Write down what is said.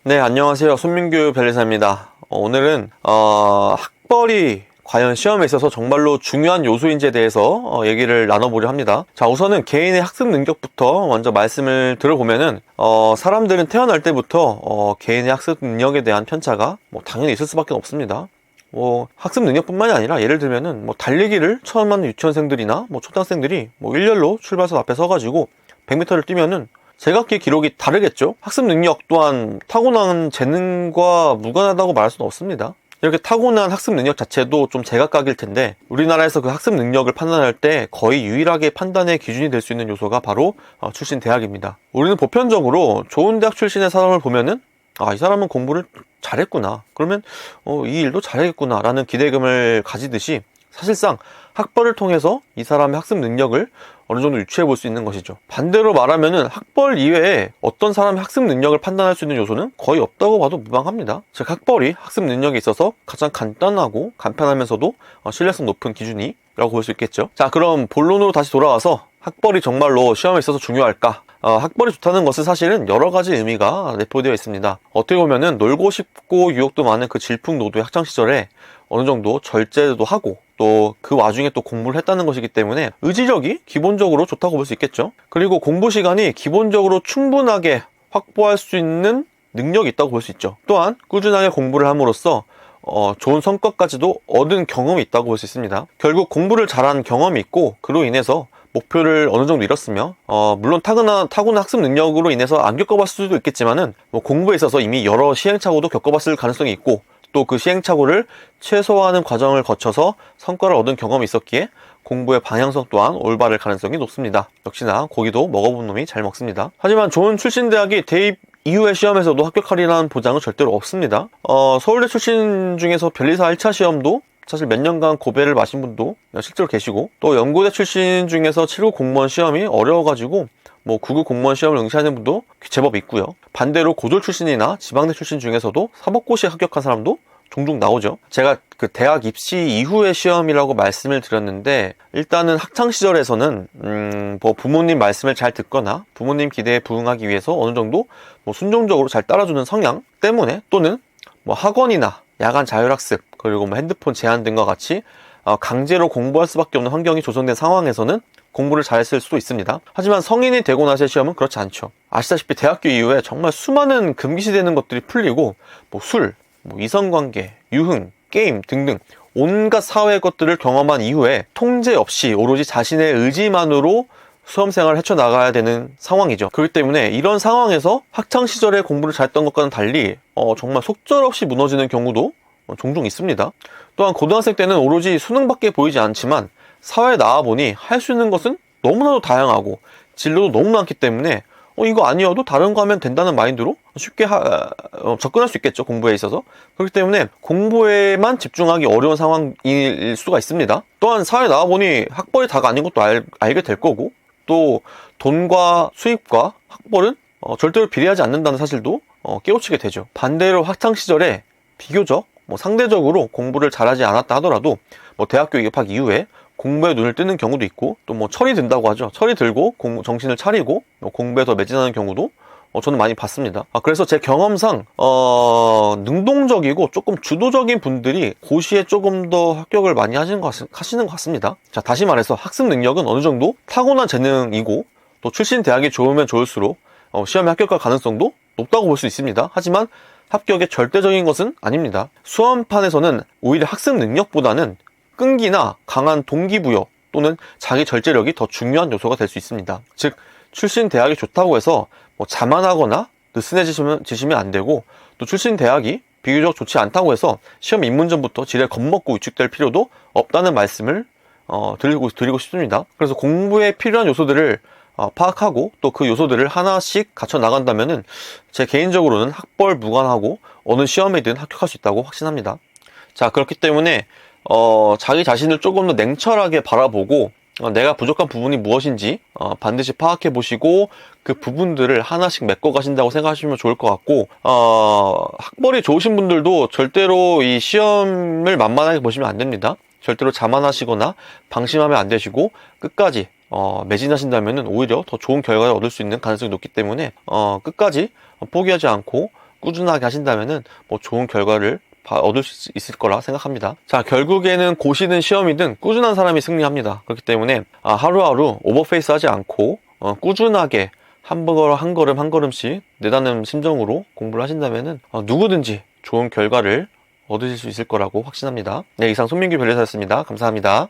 네, 안녕하세요. 손민규 변리사입니다. 오늘은 학벌이 과연 시험에 있어서 정말로 중요한 요소인지에 대해서 얘기를 나눠보려 합니다. 자, 우선은 개인의 학습 능력부터 먼저 말씀을 들어보면은 사람들은 태어날 때부터 개인의 학습 능력에 대한 편차가 당연히 있을 수밖에 없습니다. 학습 능력뿐만이 아니라 예를 들면은 달리기를 처음 하는 유치원생들이나 초등학생들이 일렬로 출발선 앞에 서가지고 100m를 뛰면은 제각기 기록이 다르겠죠. 학습 능력 또한 타고난 재능과 무관하다고 말할 수는 없습니다. 이렇게 타고난 학습 능력 자체도 좀 제각각일 텐데, 우리나라에서 그 학습 능력을 판단할 때 거의 유일하게 판단의 기준이 될 수 있는 요소가 바로 출신 대학입니다. 우리는 보편적으로 좋은 대학 출신의 사람을 보면은 이 사람은 공부를 잘했구나, 그러면 이 일도 잘하겠구나 라는 기대감을 가지듯이, 사실상 학벌을 통해서 이 사람의 학습 능력을 어느 정도 유추해 볼 수 있는 것이죠. 반대로 말하면은 학벌 이외에 어떤 사람의 학습 능력을 판단할 수 있는 요소는 거의 없다고 봐도 무방합니다. 즉, 학벌이 학습 능력에 있어서 가장 간단하고 간편하면서도 신뢰성 높은 기준이라고 볼 수 있겠죠. 자, 그럼 본론으로 다시 돌아와서 학벌이 정말로 시험에 있어서 중요할까? 학벌이 좋다는 것은 사실은 여러 가지 의미가 내포되어 있습니다. 어떻게 보면은 놀고 싶고 유혹도 많은 그 질풍노도의 학창시절에 어느 정도 절제도 하고 또 그 와중에 또 공부를 했다는 것이기 때문에 의지력이 기본적으로 좋다고 볼 수 있겠죠. 그리고 공부 시간이 기본적으로 충분하게 확보할 수 있는 능력이 있다고 볼 수 있죠. 또한 꾸준하게 공부를 함으로써 좋은 성과까지도 얻은 경험이 있다고 볼 수 있습니다. 결국 공부를 잘한 경험이 있고 그로 인해서 목표를 어느 정도 이뤘으며 물론 타고난 학습 능력으로 인해서 안 겪어봤을 수도 있겠지만은 공부에 있어서 이미 여러 시행착오도 겪어봤을 가능성이 있고, 또 그 시행착오를 최소화하는 과정을 거쳐서 성과를 얻은 경험이 있었기에 공부의 방향성 또한 올바를 가능성이 높습니다. 역시나 고기도 먹어본 놈이 잘 먹습니다. 하지만 좋은 출신 대학이 대입 이후의 시험에서도 합격하리라는 보장은 절대로 없습니다. 서울대 출신 중에서 변리사 1차 시험도 사실 몇 년간 고배를 마신 분도 실제로 계시고, 또 연고대 출신 중에서 7급 공무원 시험이 어려워가지고 9급 공무원 시험을 응시하는 분도 제법 있고요. 반대로 고졸 출신이나 지방대 출신 중에서도 사법고시에 합격한 사람도 종종 나오죠. 제가 그 대학 입시 이후의 시험이라고 말씀을 드렸는데, 일단은 학창시절에서는 부모님 말씀을 잘 듣거나 부모님 기대에 부응하기 위해서 어느 정도 순종적으로 잘 따라주는 성향 때문에, 또는 학원이나 야간 자율학습, 그리고 핸드폰 제한 등과 같이 강제로 공부할 수밖에 없는 환경이 조성된 상황에서는 공부를 잘했을 수도 있습니다. 하지만 성인이 되고 나서의 시험은 그렇지 않죠. 아시다시피 대학교 이후에 정말 수많은 금기시되는 것들이 풀리고 술, 이성관계, 유흥, 게임 등등 온갖 사회의 것들을 경험한 이후에 통제 없이 오로지 자신의 의지만으로 수험생활을 헤쳐나가야 되는 상황이죠. 그렇기 때문에 이런 상황에서 학창시절에 공부를 잘했던 것과는 달리 정말 속절없이 무너지는 경우도 종종 있습니다. 또한 고등학생 때는 오로지 수능밖에 보이지 않지만 사회에 나와보니 할 수 있는 것은 너무나도 다양하고 진로도 너무 많기 때문에 이거 아니어도 다른 거 하면 된다는 마인드로 쉽게 접근할 수 있겠죠, 공부에 있어서. 그렇기 때문에 공부에만 집중하기 어려운 상황일 수가 있습니다. 또한 사회에 나와보니 학벌이 다가 아닌 것도 알게 될 거고, 또 돈과 수입과 학벌은 절대로 비례하지 않는다는 사실도 깨우치게 되죠. 반대로 학창시절에 비교적 상대적으로 공부를 잘하지 않았다 하더라도 대학교 입학 이후에 공부에 눈을 뜨는 경우도 있고, 또 철이 든다고 하죠. 철이 들고 정신을 차리고 공부에 더 매진하는 경우도 저는 많이 봤습니다. 그래서 제 경험상 능동적이고 조금 주도적인 분들이 고시에 조금 더 합격을 많이 하시는 것 같습니다. 자, 다시 말해서 학습 능력은 어느 정도 타고난 재능이고, 또 출신 대학이 좋으면 좋을수록 시험에 합격할 가능성도 높다고 볼 수 있습니다. 하지만 합격의 절대적인 것은 아닙니다. 수험판에서는 오히려 학습 능력보다는 끈기나 강한 동기부여 또는 자기 절제력이 더 중요한 요소가 될 수 있습니다. 즉, 출신 대학이 좋다고 해서 자만하거나 느슨해지시면 안 되고, 또 출신 대학이 비교적 좋지 않다고 해서 시험 입문 전부터 지레 겁먹고 위축될 필요도 없다는 말씀을 드리고 싶습니다. 그래서 공부에 필요한 요소들을 파악하고 또 그 요소들을 하나씩 갖춰 나간다면은 제 개인적으로는 학벌 무관하고 어느 시험에든 합격할 수 있다고 확신합니다. 자, 그렇기 때문에 자기 자신을 조금 더 냉철하게 바라보고 내가 부족한 부분이 무엇인지 반드시 파악해 보시고 그 부분들을 하나씩 메꿔 가신다고 생각하시면 좋을 것 같고, 학벌이 좋으신 분들도 절대로 이 시험을 만만하게 보시면 안 됩니다. 절대로 자만하시거나 방심하면 안 되시고 끝까지 매진하신다면 오히려 더 좋은 결과를 얻을 수 있는 가능성이 높기 때문에 끝까지 포기하지 않고 꾸준하게 하신다면은 뭐 좋은 결과를 얻을 수 있을 거라 생각합니다. 자, 결국에는 고시든 시험이든 꾸준한 사람이 승리합니다. 그렇기 때문에 하루하루 오버페이스 하지 않고 꾸준하게 한 걸음 한 걸음씩 내다는 심정으로 공부를 하신다면은 누구든지 좋은 결과를 얻으실 수 있을 거라고 확신합니다. 네, 이상 손민규 변리사였습니다. 감사합니다.